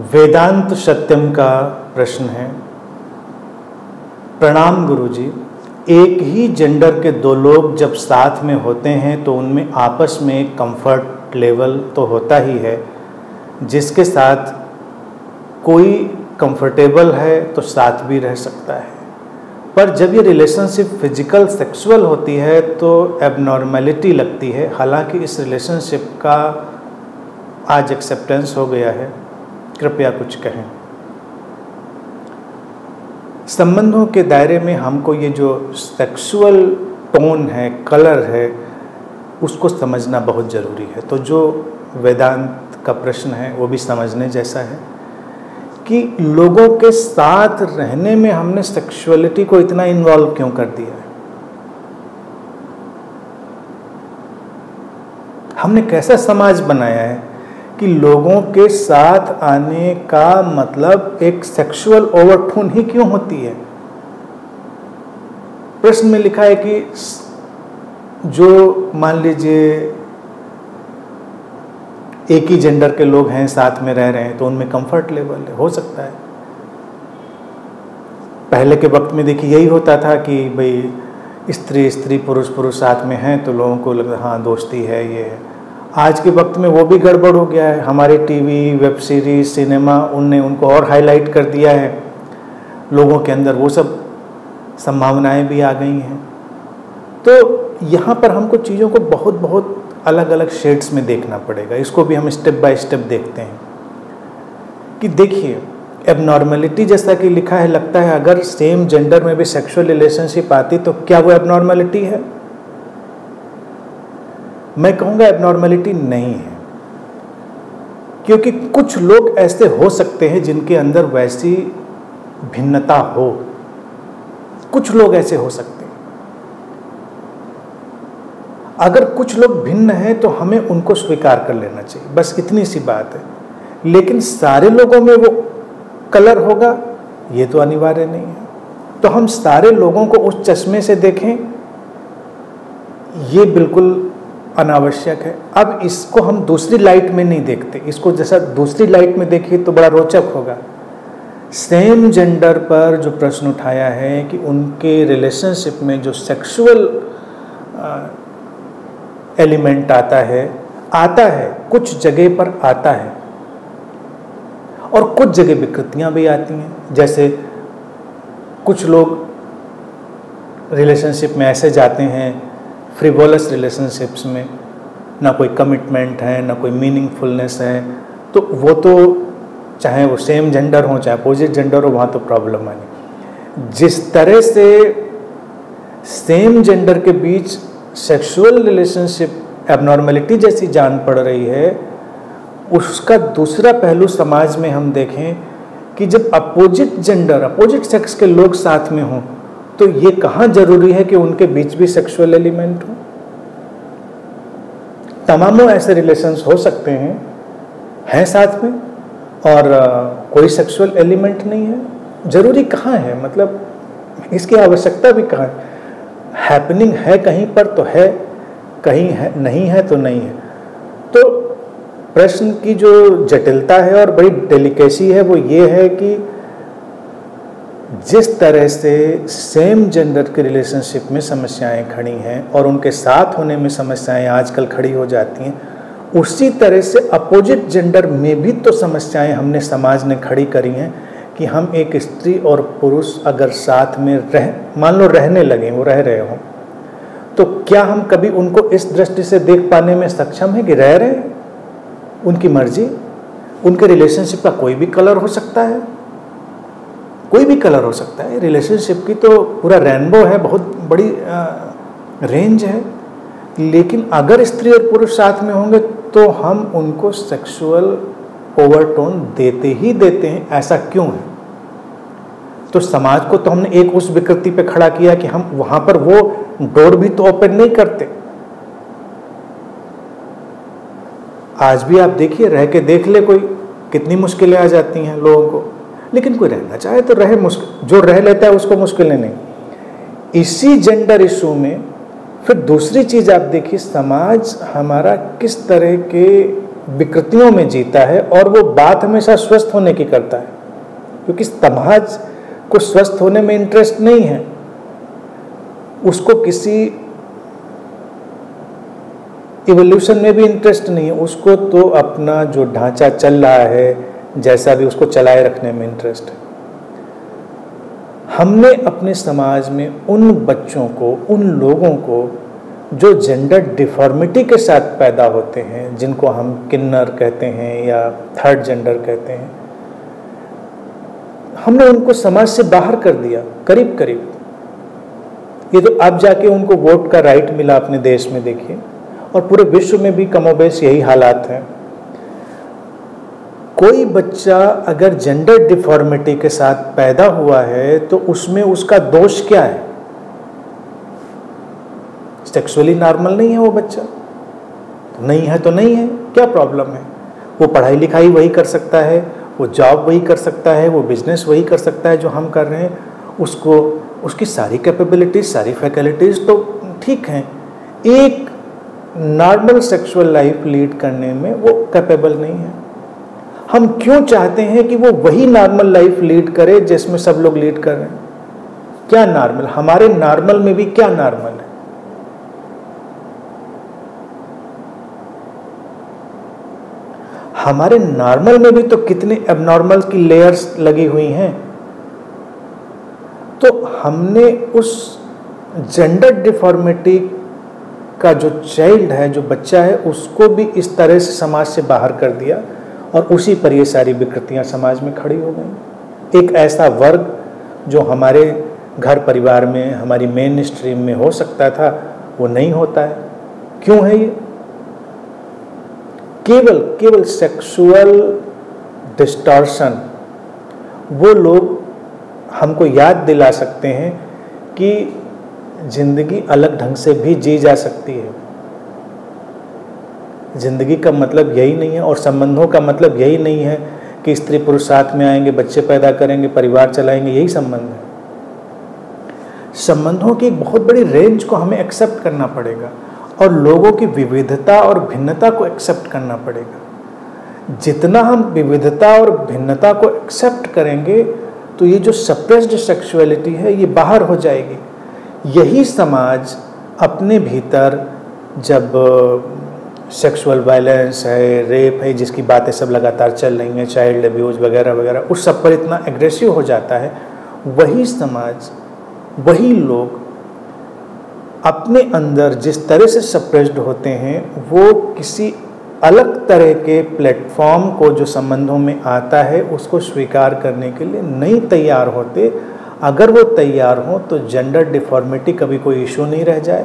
वेदांत सत्यम का प्रश्न है। प्रणाम गुरुजी, एक ही जेंडर के दो लोग जब साथ में होते हैं तो उनमें आपस में एक कंफर्ट लेवल तो होता ही है, जिसके साथ कोई कंफर्टेबल है तो साथ भी रह सकता है। पर जब ये रिलेशनशिप फिजिकल सेक्सुअल होती है तो एबनॉर्मेलिटी लगती है। हालांकि इस रिलेशनशिप का आज एक्सेप्टेंस हो गया है, कृपया कुछ कहें। संबंधों के दायरे में हमको ये जो सेक्सुअल टोन है, कलर है, उसको समझना बहुत ज़रूरी है। तो जो वेदांत का प्रश्न है वो भी समझने जैसा है कि लोगों के साथ रहने में हमने सेक्सुअलिटी को इतना इन्वॉल्व क्यों कर दिया है। हमने कैसा समाज बनाया है कि लोगों के साथ आने का मतलब एक सेक्सुअल ओवरटोन ही क्यों होती है। प्रश्न में लिखा है कि जो मान लीजिए एक ही जेंडर के लोग हैं, साथ में रह रहे हैं, तो उनमें कंफर्ट लेवल है, हो सकता है। पहले के वक्त में देखिए यही होता था कि भाई स्त्री स्त्री पुरुष पुरुष साथ में हैं तो लोगों को लगता हाँ दोस्ती है, ये है। आज के वक्त में वो भी गड़बड़ हो गया है। हमारे टीवी, वेब सीरीज, सिनेमा, उनने उनको और हाईलाइट कर दिया है। लोगों के अंदर वो सब संभावनाएं भी आ गई हैं। तो यहाँ पर हमको चीज़ों को बहुत बहुत अलग अलग शेड्स में देखना पड़ेगा। इसको भी हम स्टेप बाय स्टेप देखते हैं कि देखिए एबनॉर्मेलिटी जैसा कि लिखा है, लगता है अगर सेम जेंडर में भी सेक्सुअल रिलेशनशिप आती तो क्या वो एबनॉर्मेलिटी है? मैं कहूँगा एबनॉर्मेलिटी नहीं है, क्योंकि कुछ लोग ऐसे हो सकते हैं जिनके अंदर वैसी भिन्नता हो। कुछ लोग ऐसे हो सकते हैं। अगर कुछ लोग भिन्न हैं तो हमें उनको स्वीकार कर लेना चाहिए, बस इतनी सी बात है। लेकिन सारे लोगों में वो कलर होगा ये तो अनिवार्य नहीं है। तो हम सारे लोगों को उस चश्मे से देखें ये बिल्कुल अनावश्यक है। अब इसको हम दूसरी लाइट में नहीं देखते, इसको जैसा दूसरी लाइट में देखिए तो बड़ा रोचक होगा। सेम जेंडर पर जो प्रश्न उठाया है कि उनके रिलेशनशिप में जो सेक्सुअल एलिमेंट आता है कुछ जगह पर आता है और कुछ जगह विकृतियां भी आती हैं। जैसे कुछ लोग रिलेशनशिप में ऐसे जाते हैं, फ्रिवोलस रिलेशनशिप्स में, ना कोई कमिटमेंट है, ना कोई मीनिंगफुलनेस है, तो वो तो चाहे वो सेम जेंडर हो चाहे अपोजिट जेंडर हो, वहाँ तो प्रॉब्लम है नहीं। जिस तरह से सेम जेंडर के बीच सेक्सुअल रिलेशनशिप एबनॉर्मेलिटी जैसी जान पड़ रही है, उसका दूसरा पहलू समाज में हम देखें कि जब अपोजिट जेंडर, अपोजिट सेक्स के लोग साथ में हों तो ये कहाँ जरूरी है कि उनके बीच भी सेक्सुअल एलिमेंट हो। तमामों ऐसे रिलेशंस हो सकते हैं साथ में और कोई सेक्सुअल एलिमेंट नहीं है। जरूरी कहाँ है, मतलब इसकी आवश्यकता भी कहाँ है। हैपनिंग है कहीं पर तो है, कहीं है नहीं है तो नहीं है। तो प्रश्न की जो जटिलता है और बड़ी डेलिकेसी है वो ये है कि जिस तरह से सेम जेंडर के रिलेशनशिप में समस्याएं खड़ी हैं और उनके साथ होने में समस्याएं आजकल खड़ी हो जाती हैं, उसी तरह से अपोजिट जेंडर में भी तो समस्याएं हमने समाज ने खड़ी करी हैं कि हम एक स्त्री और पुरुष अगर साथ में मान लो रहने लगे, वो रह रहे हों, तो क्या हम कभी उनको इस दृष्टि से देख पाने में सक्षम हैं कि रह रहे हैं, उनकी मर्जी, उनके रिलेशनशिप का कोई भी कलर हो सकता है, कोई भी कलर हो सकता है। रिलेशनशिप की तो पूरा रेनबो है, बहुत बड़ी रेंज है। लेकिन अगर स्त्री और पुरुष साथ में होंगे तो हम उनको सेक्सुअल ओवरटोन देते ही देते हैं। ऐसा क्यों है? तो समाज को तो हमने एक उस विकृति पे खड़ा किया कि हम वहां पर वो डोर भी तो ओपन नहीं करते। आज भी आप देखिए, रह के देख ले कोई, कितनी मुश्किलें आ जाती हैं लोगों को। लेकिन कोई रहना चाहे तो रहे, मुश्किल जो रह लेता है उसको मुश्किलें नहीं। इसी जेंडर इशू में फिर दूसरी चीज आप देखिए, समाज हमारा किस तरह के विकृतियों में जीता है और वो बात हमेशा स्वस्थ होने की करता है, क्योंकि समाज को स्वस्थ होने में इंटरेस्ट नहीं है, उसको किसी इवोल्यूशन में भी इंटरेस्ट नहीं है, उसको तो अपना जो ढांचा चल रहा है जैसा भी उसको चलाए रखने में इंटरेस्ट है। हमने अपने समाज में उन बच्चों को, उन लोगों को जो जेंडर डिफॉर्मिटी के साथ पैदा होते हैं, जिनको हम किन्नर कहते हैं या थर्ड जेंडर कहते हैं, हमने उनको समाज से बाहर कर दिया करीब करीब। ये तो अब जाके उनको वोट का राइट मिला अपने देश में, देखिए, और पूरे विश्व में भी कमोबेश यही हालात हैं। कोई बच्चा अगर जेंडर डिफॉर्मिटी के साथ पैदा हुआ है तो उसमें उसका दोष क्या है? सेक्सुअली नॉर्मल नहीं है वो बच्चा, तो नहीं है तो नहीं है, क्या प्रॉब्लम है? वो पढ़ाई लिखाई वही कर सकता है, वो जॉब वही कर सकता है, वो बिजनेस वही कर सकता है जो हम कर रहे हैं। उसको उसकी सारी कैपेबिलिटीज, सारी फैकल्टीज तो ठीक हैं, एक नॉर्मल सेक्सुअल लाइफ लीड करने में वो कैपेबल नहीं है। हम क्यों चाहते हैं कि वो वही नॉर्मल लाइफ लीड करे जिसमें सब लोग लीड कर रहे हैं? क्या नॉर्मल? हमारे नॉर्मल में भी क्या नॉर्मल है? हमारे नॉर्मल में भी तो कितने एबनॉर्मल की लेयर्स लगी हुई हैं। तो हमने उस जेंडर डिफॉर्मिटी का जो चाइल्ड है, जो बच्चा है, उसको भी इस तरह से समाज से बाहर कर दिया और उसी पर ये सारी विकृतियां समाज में खड़ी हो गई। एक ऐसा वर्ग जो हमारे घर परिवार में, हमारी मेन स्ट्रीम में हो सकता था, वो नहीं होता है। क्यों है ये? केवल सेक्सुअल डिस्टॉर्शन। वो लोग हमको याद दिला सकते हैं कि जिंदगी अलग ढंग से भी जी जा सकती है। जिंदगी का मतलब यही नहीं है और संबंधों का मतलब यही नहीं है कि स्त्री पुरुष साथ में आएंगे, बच्चे पैदा करेंगे, परिवार चलाएंगे, यही संबंध है। संबंधों की एक बहुत बड़ी रेंज को हमें एक्सेप्ट करना पड़ेगा और लोगों की विविधता और भिन्नता को एक्सेप्ट करना पड़ेगा। जितना हम विविधता और भिन्नता को एक्सेप्ट करेंगे तो ये जो सप्रेस्ड सेक्सुअलिटी है ये बाहर हो जाएगी। यही समाज अपने भीतर जब सेक्सुअल वायलेंस है, रेप है, जिसकी बातें सब लगातार चल रही हैं, चाइल्ड अब्यूज वगैरह वगैरह, उस सब पर इतना एग्रेसिव हो जाता है, वही समाज, वही लोग अपने अंदर जिस तरह से सप्रेस्ड होते हैं, वो किसी अलग तरह के प्लेटफॉर्म को जो संबंधों में आता है उसको स्वीकार करने के लिए नहीं तैयार होते। अगर वो तैयार हो तो जेंडर डिफॉर्मिटी कभी कोई इशू नहीं रह जाए,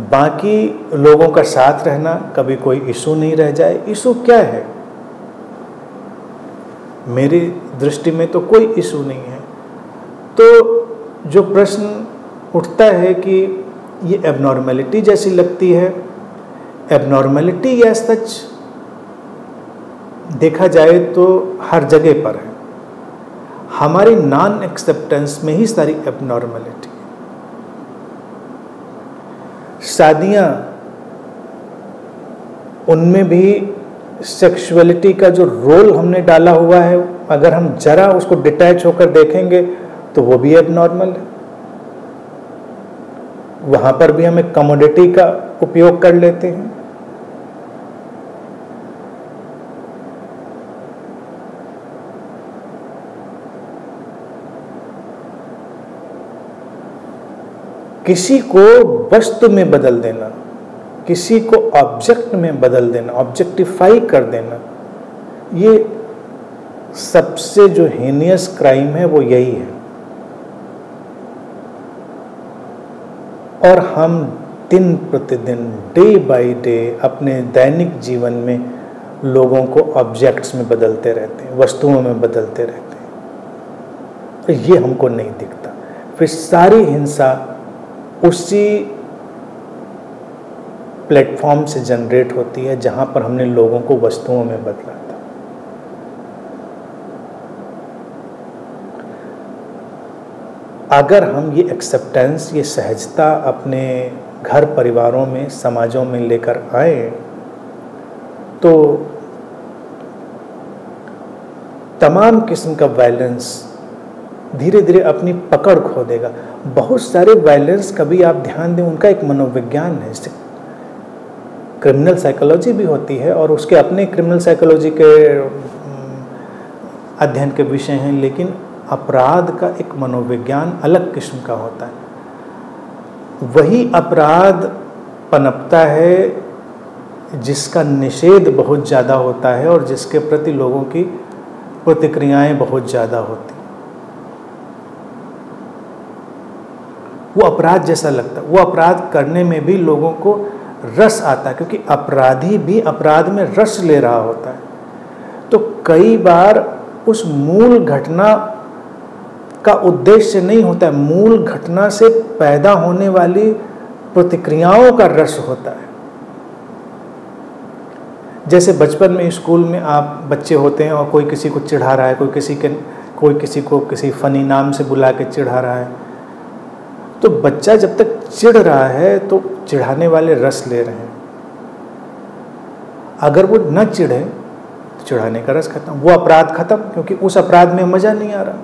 बाकी लोगों का साथ रहना कभी कोई इशू नहीं रह जाए। इशू क्या है? मेरी दृष्टि में तो कोई इशू नहीं है। तो जो प्रश्न उठता है कि ये एबनॉर्मेलिटी जैसी लगती है, एबनॉर्मेलिटी या सच देखा जाए तो हर जगह पर है। हमारी नॉन एक्सेप्टेंस में ही सारी एबनॉर्मेलिटी। शादियां, उनमें भी सेक्सुअलिटी का जो रोल हमने डाला हुआ है, अगर हम जरा उसको डिटैच होकर देखेंगे तो वो भी एबनॉर्मल है। वहां पर भी हम एक कमोडिटी का उपयोग कर लेते हैं। किसी को वस्तु में बदल देना, किसी को ऑब्जेक्ट में बदल देना, ऑब्जेक्टिफाई कर देना, ये सबसे जो हीनियस क्राइम है वो यही है। और हम दिन प्रतिदिन, डे बाय डे, अपने दैनिक जीवन में लोगों को ऑब्जेक्ट्स में बदलते रहते हैं, वस्तुओं में बदलते रहते हैं। तो ये हमको नहीं दिखता। फिर सारी हिंसा उसी प्लेटफॉर्म से जनरेट होती है जहां पर हमने लोगों को वस्तुओं में बदला था। अगर हम ये एक्सेप्टेंस, ये सहजता अपने घर परिवारों में, समाजों में लेकर आए तो तमाम किस्म का वायलेंस धीरे धीरे अपनी पकड़ खो देगा। बहुत सारे वायलेंस कभी आप ध्यान दें, उनका एक मनोविज्ञान है, इससे क्रिमिनल साइकोलॉजी भी होती है और उसके अपने क्रिमिनल साइकोलॉजी के अध्ययन के विषय हैं, लेकिन अपराध का एक मनोविज्ञान अलग किस्म का होता है। वही अपराध पनपता है जिसका निषेध बहुत ज़्यादा होता है और जिसके प्रति लोगों की प्रतिक्रियाएं बहुत ज़्यादा होती। वो अपराध जैसा लगता है, वो अपराध करने में भी लोगों को रस आता है, क्योंकि अपराधी भी अपराध में रस ले रहा होता है। तो कई बार उस मूल घटना का उद्देश्य नहीं होता है, मूल घटना से पैदा होने वाली प्रतिक्रियाओं का रस होता है। जैसे बचपन में स्कूल में आप बच्चे होते हैं और कोई किसी को चिढ़ा रहा है, कोई किसी को किसी फनी नाम से बुला के चिढ़ा रहा है, तो बच्चा जब तक चिढ़ रहा है तो चिढ़ाने वाले रस ले रहे हैं। अगर वो न चिढ़े तो चिढ़ाने का रस खत्म, वो अपराध खत्म, क्योंकि उस अपराध में मजा नहीं आ रहा,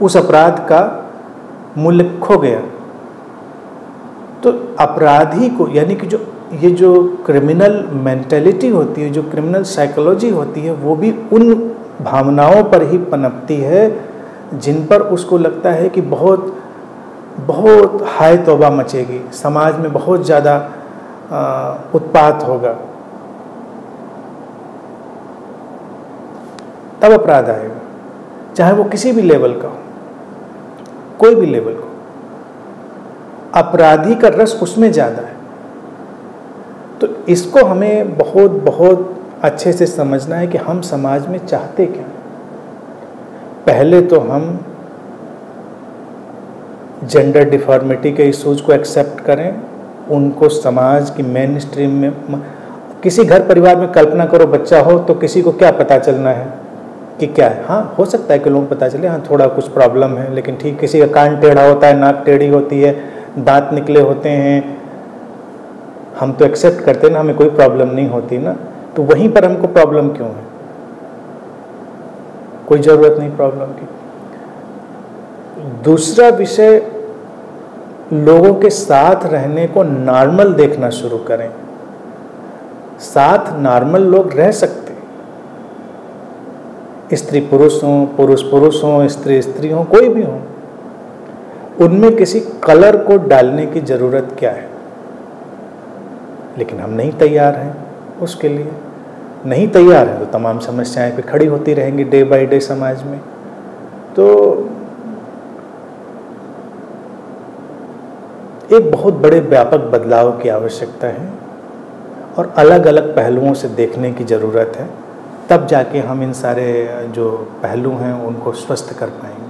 उस अपराध का मूल्य खो गया। तो अपराधी को, यानी कि ये जो क्रिमिनल मेंटेलिटी होती है, जो क्रिमिनल साइकोलॉजी होती है, वो भी उन भावनाओं पर ही पनपती है जिन पर उसको लगता है कि बहुत बहुत हाय तौबा मचेगी, समाज में बहुत ज़्यादा उत्पात होगा, तब अपराध आएगा, चाहे वो किसी भी लेवल का हो, कोई भी लेवल का। अपराधी का रस उसमें ज़्यादा है। तो इसको हमें बहुत बहुत अच्छे से समझना है कि हम समाज में चाहते क्या। पहले तो हम जेंडर डिफॉर्मिटी के इश्यूज को एक्सेप्ट करें, उनको समाज की मेन स्ट्रीम में। किसी घर परिवार में कल्पना करो बच्चा हो तो किसी को क्या पता चलना है कि क्या है। हाँ, हो सकता है कि लोगों को पता चले हाँ थोड़ा कुछ प्रॉब्लम है, लेकिन ठीक, किसी का कान टेढ़ा होता है, नाक टेढ़ी होती है, दांत निकले होते हैं, हम तो एक्सेप्ट करते हैं ना, हमें कोई प्रॉब्लम नहीं होती ना। तो वहीं पर हमको प्रॉब्लम क्यों है? कोई ज़रूरत नहीं प्रॉब्लम की। दूसरा विषय, लोगों के साथ रहने को नॉर्मल देखना शुरू करें। साथ नॉर्मल लोग रह सकते, स्त्री पुरुष हों, पुरुष पुरुष हों, स्त्री स्त्री हों, कोई भी हो, उनमें किसी कलर को डालने की ज़रूरत क्या है? लेकिन हम नहीं तैयार हैं उसके लिए, नहीं तैयार हैं तो तमाम समस्याएं पे खड़ी होती रहेंगी डे बाय डे समाज में। तो एक बहुत बड़े व्यापक बदलाव की आवश्यकता है और अलग अलग पहलुओं से देखने की ज़रूरत है, तब जाके हम इन सारे जो पहलू हैं उनको स्वस्थ कर पाएंगे।